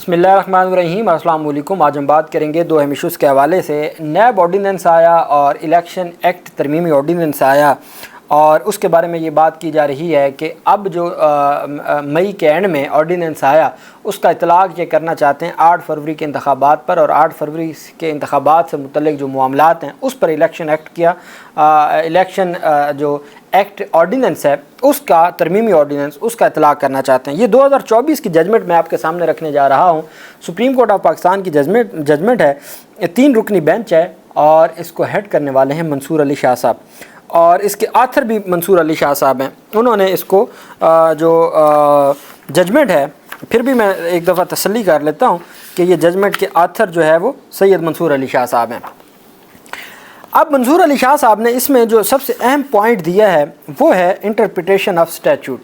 बिस्मिल्लाहिर्रहमानिर्रहीम। अस्सलाम वालेकुम। आज हम बात करेंगे दो अहम इशूज़ के हवाले से। नैब ऑर्डीनेंस आया और इलेक्शन एक्ट तरमीमी ऑर्डीनेंस आया और उसके बारे में ये बात की जा रही है कि अब जो मई के एंड में ऑर्डीनेंस आया उसका इतलाक़ ये करना चाहते हैं 8 फरवरी के इंतखाबात पर, और 8 फरवरी के इंतखाबात से मुतल्लिक़ जो मामलात हैं उस पर इलेक्शन एक्ट किया इलेक्शन जो एक्ट ऑर्डीनेंस है उसका तरमीमी ऑर्डीनेंस उसका इतलाक़ करना चाहते हैं। ये 2024 की जजमेंट मैं आपके सामने रखने जा रहा हूँ। सुप्रीम कोर्ट ऑफ पाकिस्तान की जजमेंट है। 3 रुकनी बेंच है और इसको हेड करने वाले हैं मंसूर अली शाह साहब, और इसके आथर भी मंसूर अली शाह साहब हैं। उन्होंने इसको जो जजमेंट है, फिर भी मैं एक दफ़ा तसल्ली कर लेता हूँ कि ये जजमेंट के आथर जो है वो सैयद मंसूर अली शाह साहब हैं। अब मंसूर अली शाह साहब ने इसमें जो सबसे अहम पॉइंट दिया है वो है इंटरप्रिटेशन ऑफ स्टैट्यूट।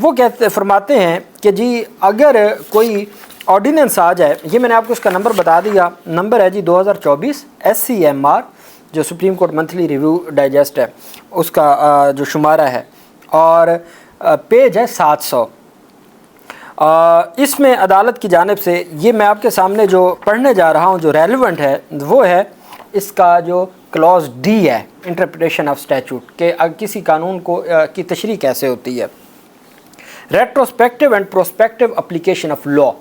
वो फरमाते हैं कि जी अगर कोई ऑर्डीनेंस आ जाए, ये मैंने आपको उसका नंबर बता दिया, नंबर है जी 2024 SCMR जो supreme court monthly review digest है उसका जो शुमारा है, और पेज है 700। इसमें अदालत की जानिब से ये मैं आपके सामने जो पढ़ने जा रहा हूँ जो रेलिवेंट है वो है इसका जो क्लॉज D है, इंटरप्रिटेशन ऑफ स्टैट्यूट के किसी कानून को की तशरीह कैसे होती है। Retrospective and prospective application of law.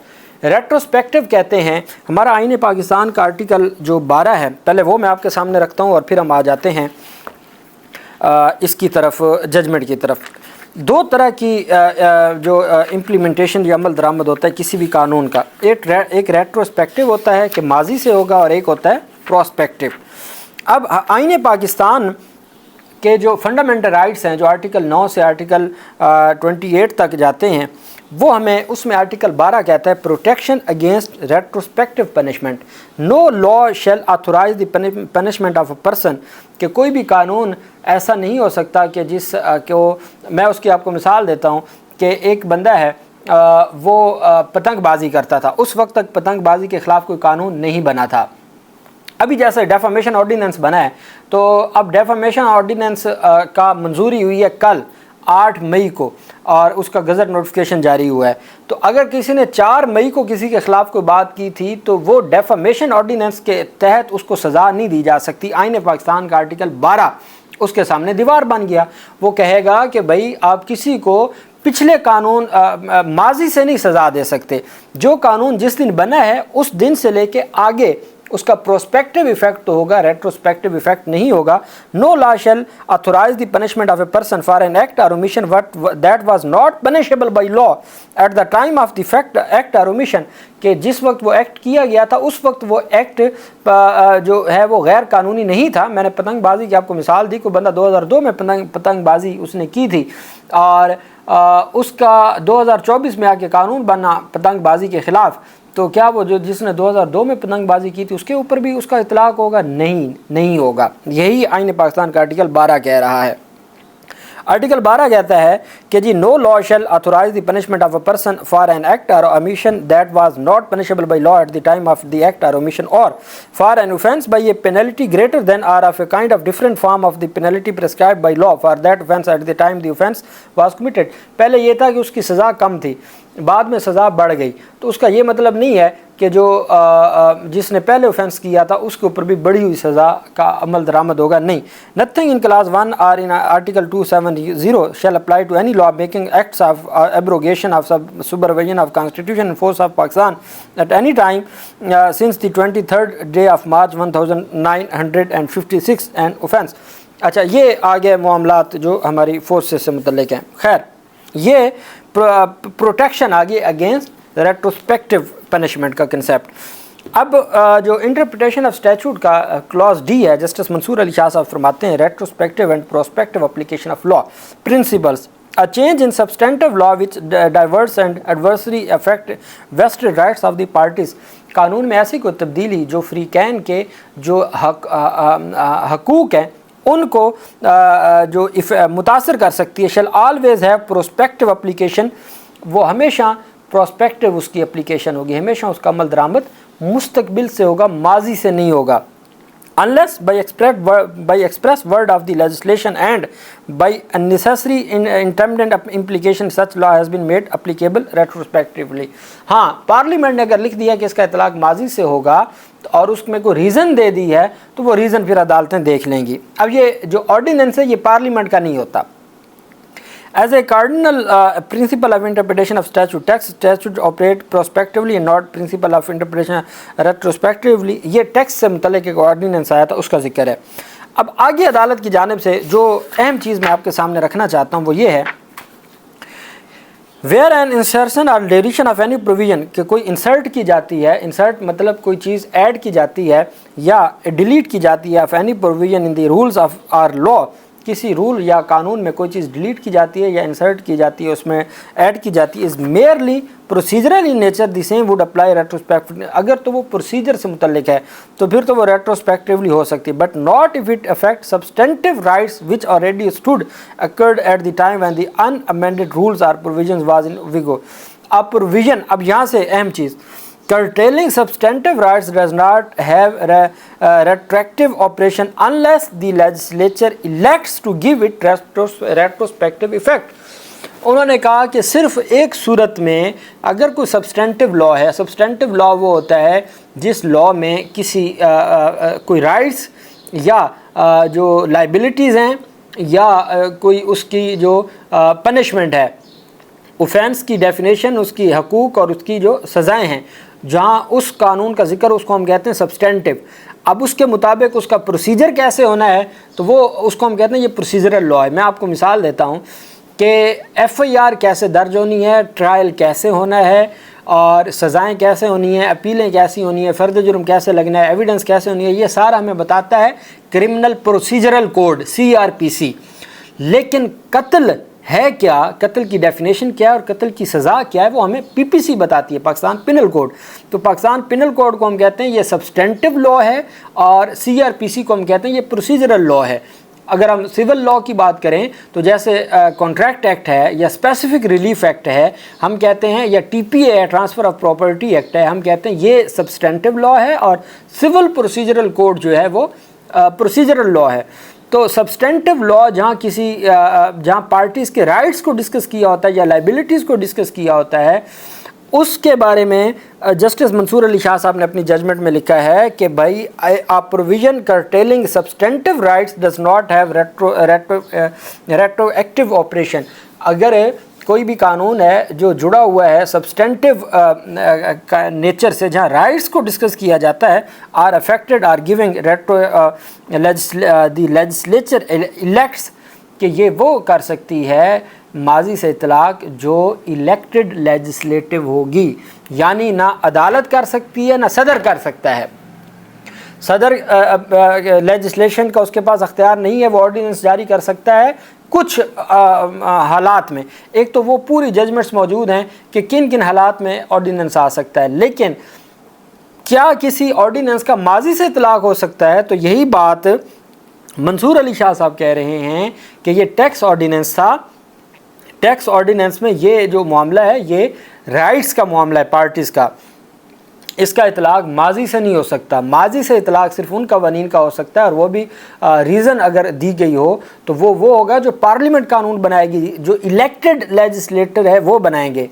Retrospective कहते हैं, हमारा आईन पाकिस्तान का आर्टिकल जो 12 है, पहले वो मैं आपके सामने रखता हूँ और फिर हम आ जाते हैं इसकी तरफ, जजमेंट की तरफ। 2 तरह की जो इम्प्लीमेंटेशन या अमल दरामद होता है किसी भी कानून का, एक रेट्रोस्पेक्टिव होता है कि माजी से होगा, और एक होता है प्रोस्पेक्टिव। अब आईन पाकिस्तान के जो फंडामेंटल राइट्स हैं जो आर्टिकल 9 से आर्टिकल 28 तक जाते हैं, वो हमें उसमें आर्टिकल 12 कहता है protection against retrospective punishment. No law shall authorise the punishment of a person, कि कोई भी कानून ऐसा नहीं हो सकता कि मैं उसकी आपको मिसाल देता हूँ कि एक बंदा है वो पतंगबाजी करता था, उस वक्त तक पतंगबाजी के ख़िलाफ़ कोई कानून नहीं बना था। अभी जैसे डेफामेशन ऑर्डीनेंस बना है, तो अब डेफामेशन ऑर्डीनेंस का मंजूरी हुई है कल 8 मई को, और उसका गज़ट नोटिफिकेशन जारी हुआ है। तो अगर किसी ने 4 मई को किसी के ख़िलाफ़ कोई बात की थी तो वो डेफामेशन ऑर्डीनेंस के तहत उसको सज़ा नहीं दी जा सकती। आईन पाकिस्तान का आर्टिकल 12 उसके सामने दीवार बन गया। वो कहेगा कि भाई आप किसी को पिछले कानून माजी से नहीं सज़ा दे सकते, जो कानून जिस दिन बना है उस दिन से लेके आगे उसका प्रोस्पेक्टिव इफेक्ट तो होगा, रेट्रोस्पेक्टिव इफेक्ट नहीं होगा। No law shall authorize the punishment of a person for an act or omission that was not punishable by law at the time of the act or omission, कि जिस वक्त वो act किया गया था उस वक्त वो एक्ट जो है वो गैर कानूनी नहीं था। मैंने पतंगबाजी की आपको मिसाल दी, कोई बंदा 2002 में पतंगबाजी उसने की थी और उसका 2024 में आके कानून बना पतंगबाजी के ख़िलाफ़, तो क्या वो जो जिसने 2002 में पतंगबाजी की थी उसके ऊपर भी उसका इतलाक़ होगा? नहीं होगा। यही आईन पाकिस्तान का आर्टिकल 12 कह रहा है। आर्टिकल 12 कहता है कि जी no law shall authorize the punishment of a person for an act or omission that was not punishable by law at the time of the act or omission, or for an offence by a penalty greater than or of a kind of different form of the penalty prescribed by law for that offence at the time the offence was committed. पहले ये था कि उसकी सज़ा कम थी, बाद में सज़ा बढ़ गई, तो उसका ये मतलब नहीं है कि जो जिसने पहले ऑफेंस किया था उसके ऊपर भी बढ़ी हुई सज़ा का अमल दरामद होगा। नहीं, नथिंग इन क्लास 1 और in article 270 shall apply to any law making acts of abrogation of supervision of constitution and force of Pakistan at any time since the 23rd day of March 1956 and offence. अच्छा, ये आगे मामलात जो हमारी forces से मुतल्लिक हैं। खैर, ये प्रोटेक्शन आगे अगेंस्ट रेट्रोस्पेक्टिव पनिशमेंट का कंसेप्ट। अब जो इंटरप्रिटेशन ऑफ स्टैट्यूट का क्लॉज D है, जस्टिस मंसूर अली शाह साहब फरमाते हैं retrospective and prospective application of law principles a change in substantive law which diverse and adversary affect vested rights of the parties. कानून में ऐसी कोई तब्दीली जो फ्रीकैन के जो हकूक़ हैं उनको जो मुतासर कर सकती है, शैल ऑलवेज है प्रोस्पेक्टिव एप्लीकेशन। वो हमेशा प्रोस्पेक्टिव उसकी एप्लीकेशन होगी, हमेशा उसका अमल दरामद मुस्तकबिल से होगा, माजी से नहीं होगा। unless by express word of the legislation and by unnecessary intended implication such law has been made applicable retrospectively. हाँ, पार्लियामेंट ने अगर लिख दिया कि इसका इतलाक माजी से होगा और उसमें कोई रीज़न दे दी है तो वो रीज़न फिर अदालतें देख लेंगी. अब ये जो ऑर्डिनेंस है ये पार्लियामेंट का नहीं होता. As a cardinal principle of interpretation of statute, text statute operate prospectively and not principle of interpretation retrospectively. ये टेक्स्ट से मुतल्लिक़ एक ऑर्डिनेंस आया था, उसका जिक्र है. अब आगे अदालत की जानिब से जो अहम चीज़ मैं आपके सामने रखना चाहता हूँ वो ये है, वेयर एन इंसर्शन और डेरिशन ऑफ एनी प्रोविजन, कि कोई इंसर्ट की जाती है, इंसर्ट मतलब कोई चीज़ ऐड की जाती है या डिलीट की जाती है, of any provision in the rules of or law, किसी रूल या कानून में कोई चीज़ डिलीट की जाती है या इंसर्ट की जाती है, उसमें ऐड की जाती है, is merely procedural in nature, the same would apply retrospectively. अगर तो वो प्रोसीजर से मुतल्लिक है तो फिर तो वो रेट्रोस्पेक्टिवली हो सकती है, but not if it affect substantive rights which already stood accrued at the time when the unamended rules or provisions was in vigour. अब प्रोविजन, अब यहाँ से अहम चीज़, curtailing substantive rights does not have retroactive operation unless the legislature elects to give it retrospective effect. उन्होंने कहा कि सिर्फ एक सूरत में अगर कोई सब्सटेंटिव लॉ है, सब्सटेंटिव लॉ वो होता है जिस लॉ में किसी कोई राइट्स या जो लाइबिलिटीज़ हैं या कोई उसकी जो पनिशमेंट है, ऑफेंस की डेफिनेशन, उसकी हकूक़ और उसकी जो सज़ाएं हैं, जहाँ उस कानून का जिक्र, उसको हम कहते हैं सब्सटेंटिव. अब उसके मुताबिक उसका प्रोसीजर कैसे होना है तो वो उसको हम कहते हैं ये प्रोसीजरल लॉ है. मैं आपको मिसाल देता हूँ कि FIR कैसे दर्ज होनी है, ट्रायल कैसे होना है और सज़ाएं कैसे होनी है, अपीलें कैसी होनी है, फ़र्द जुर्म कैसे लगना है, एविडेंस कैसे होनी है, ये सारा हमें बताता है क्रिमिनल प्रोसीजरल कोड CRPC. लेकिन कत्ल है क्या, कत्ल की डेफिनेशन क्या है और कत्ल की सज़ा क्या है, वो हमें PPC बताती है, पाकिस्तान पिनल कोड. तो पाकिस्तान पिनल कोड को हम कहते हैं ये सब्सटेंटिव लॉ है और CRPC को हम कहते हैं ये प्रोसीजरल लॉ है. अगर हम सिविल लॉ की बात करें तो जैसे कॉन्ट्रैक्ट एक्ट है या स्पेसिफिक रिलीफ एक्ट है, हम कहते हैं, या TPA है, ट्रांसफ़र ऑफ प्रॉपर्टी एक्ट है, हम कहते हैं ये सब्सटेंटिव लॉ है और सिविल प्रोसीजरल कोड जो है वो प्रोसीजरल लॉ है. तो सब्सटेंटिव लॉ जहाँ जहाँ पार्टीज़ के राइट्स को डिस्कस किया होता है या लाइबिलिटीज़ को डिस्कस किया होता है, उसके बारे में जस्टिस मंसूर अली शाह साहब ने अपनी जजमेंट में लिखा है कि भाई a provision curtailing substantive rights does not have retroactive operation. अगर कोई भी कानून है जो जुड़ा हुआ है सब्सटेंटिव नेचर से, जहाँ राइट्स को डिस्कस किया जाता है, or affected or giving retro the legislature elects, कि ये वो कर सकती है माजी से इतलाक जो इलेक्टेड लेजिस्लेटिव होगी, यानी ना अदालत कर सकती है ना सदर कर सकता है. सदर लेजिस्लेशन का उसके पास अख्तियार नहीं है, वो ऑर्डिनेंस जारी कर सकता है कुछ हालात में. एक तो वो पूरी जजमेंट्स मौजूद हैं कि किन किन हालात में ऑर्डिनेंस आ सकता है, लेकिन क्या किसी ऑर्डिनेंस का माजी से इतलाक हो सकता है, तो यही बात मंसूर अली शाह साहब कह रहे हैं कि ये टैक्स ऑर्डिनेंस था. टैक्स ऑर्डिनेंस में ये जो मामला है ये राइट्स का मामला है पार्टीज़ का, इसका इतलाक माजी से नहीं हो सकता. माजी से इतलाक सिर्फ उन कवानीन का हो सकता है और वो भी रीज़न अगर दी गई हो तो वो होगा जो पार्लियामेंट कानून बनाएगी, जो इलेक्टेड लेजिस्लेटर है वो बनाएंगे.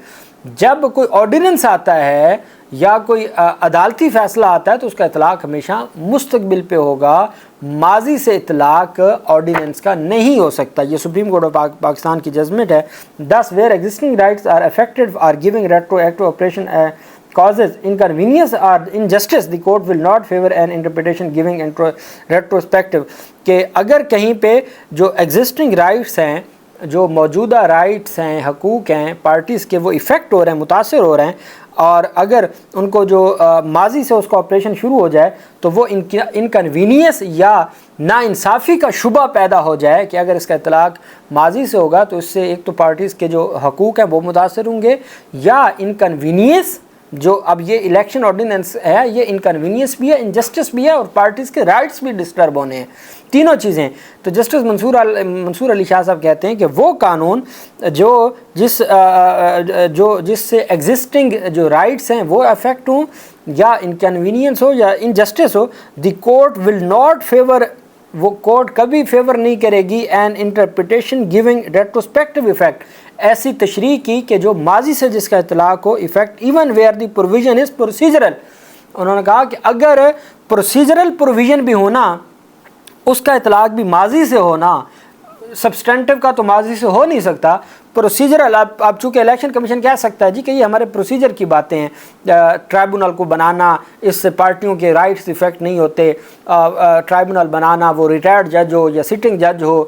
जब कोई ऑर्डिनेंस आता है या कोई अदालती फ़ैसला आता है तो उसका इतलाक हमेशा मुस्तकबिल पे होगा, माजी से इतलाक ऑर्डिनेंस का नहीं हो सकता. ये सुप्रीम कोर्ट ऑफ पाकिस्तान की जजमेंट है. Thus where existing rights are affected or giving retroactive operation causes inconvenience or injustice, the court will not favor an interpretation giving retrospective. कि अगर कहीं पे जो existing rights हैं, जो मौजूदा राइट्स हैं, हकूक़ हैं पार्टीज़ के, वो इफ़ेक्ट हो रहे हैं, मुतासर हो रहे हैं, और अगर उनको जो माजी से उसका ऑपरेशन शुरू हो जाए तो वो इनकन्वीनियंस या नाइंसाफ़ी का शुबा पैदा हो जाए कि अगर इसका इतलाक माजी से होगा तो इससे एक तो पार्टीज़ के जो हकूक़ हैं वो मुतासर होंगे, या इनकन्वीनियंस جو اب یہ الیکشن آرڈیننس ہے یہ انکنوینئنس بھی ہے, انجسٹس بھی ہے, اور پارٹیز کے رائٹس بھی ڈسٹرب ہونے ہیں, تینوں چیزیں. تو جسٹس منصور علی شاہ صاحب کہتے ہیں کہ وہ قانون جس سے ایگزسٹنگ جو رائٹس ہیں وہ افیکٹ ہوں یا انکنوینئنس ہو یا انجسٹس ہو, the court will not favour, وہ کورٹ کبھی فیور نہیں کرے گی an interpretation giving retrospective effect, ایسی تشریح کی کہ جو ماضی سے جس کا اطلاق ہو, effect even where the provision is procedural. انہوں نے کہا کہ اگر پروسیجرل پروویژن بھی ہونا, اس کا اطلاق بھی ماضی سے ہونا, سبسٹینٹیو کا تو ماضی سے ہو نہیں سکتا, پروسیجرل. اب چونکہ الیکشن کمیشن کہہ سکتا ہے جی کہ یہ ہمارے پروسیجر کی باتیں ہیں, ٹرائبونل کو بنانا اس سے پارٹیوں کے رائٹس ایفیکٹ نہیں ہوتے, ٹرائبونل بنانا وہ ریٹائرڈ جج ہو یا سٹنگ جج ہو,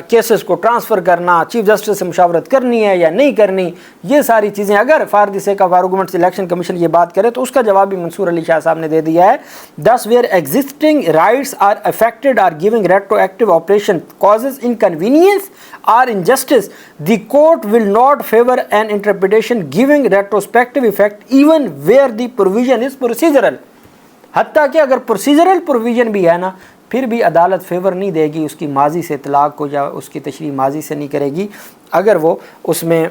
کیسز کو ٹرانسفر کرنا, چیف جسٹس سے مشاورت کرنی ہے یا نہیں کرنی, یہ ساری چیزیں اگر for the sake of arguments election commission یہ بات کرے تو اس کا جواب بھی منصور علی شاہ صاحب نے دے دیا ہے. Thus where existing rights are affected or giving retroactive operation causes inconvenience or injustice, the court will not favor an interpretation giving retrospective effect even where the provision is procedural. حتیٰ کہ اگر procedural provision بھی ہے نا, پھر بھی عدالت fever نہیں دے گی اس کی ماضی سے اطلاق کو, یا اس کی تشریح ماضی سے نہیں کرے گی اگر وہ اس میں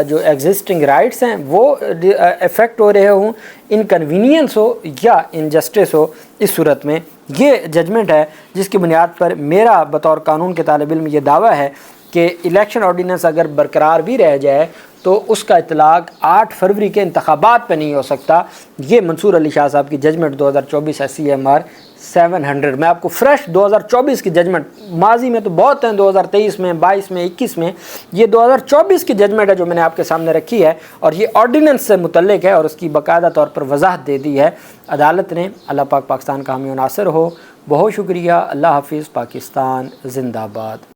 جو ایگزسٹنگ رائٹس ہیں وہ افیکٹ ہو رہے ہوں, انکنوینئنس ہو یا انجسٹس ہو. اس صورت میں یہ ججمنٹ ہے جس کی بنیاد پر میرا بطور قانون کے طالب علم یہ دعویٰ ہے کہ الیکشن آرڈیننس اگر برقرار بھی رہ جائے تو اس کا اطلاق 8 فروری کے انتخابات پہ نہیں ہو سکتا. یہ منصور علی شاہ صاحب کی ججمنٹ 2024 SCMR 700. میں آپ کو فریش 2024 کی ججمنٹ, ماضی میں تو بہت ہیں 2023 میں, 22 میں, 21 میں, یہ 2024 کی ججمنٹ ہے جو میں نے آپ کے سامنے رکھی ہے, اور یہ آرڈیننس سے متعلق ہے اور اس کی باقاعدہ طور پر وضاحت دے دی ہے عدالت نے. اللہ پاک پاکستان کا حامی و ناصر ہو. بہت شکریہ. اللہ حافظ. پاکستان زندہ باد.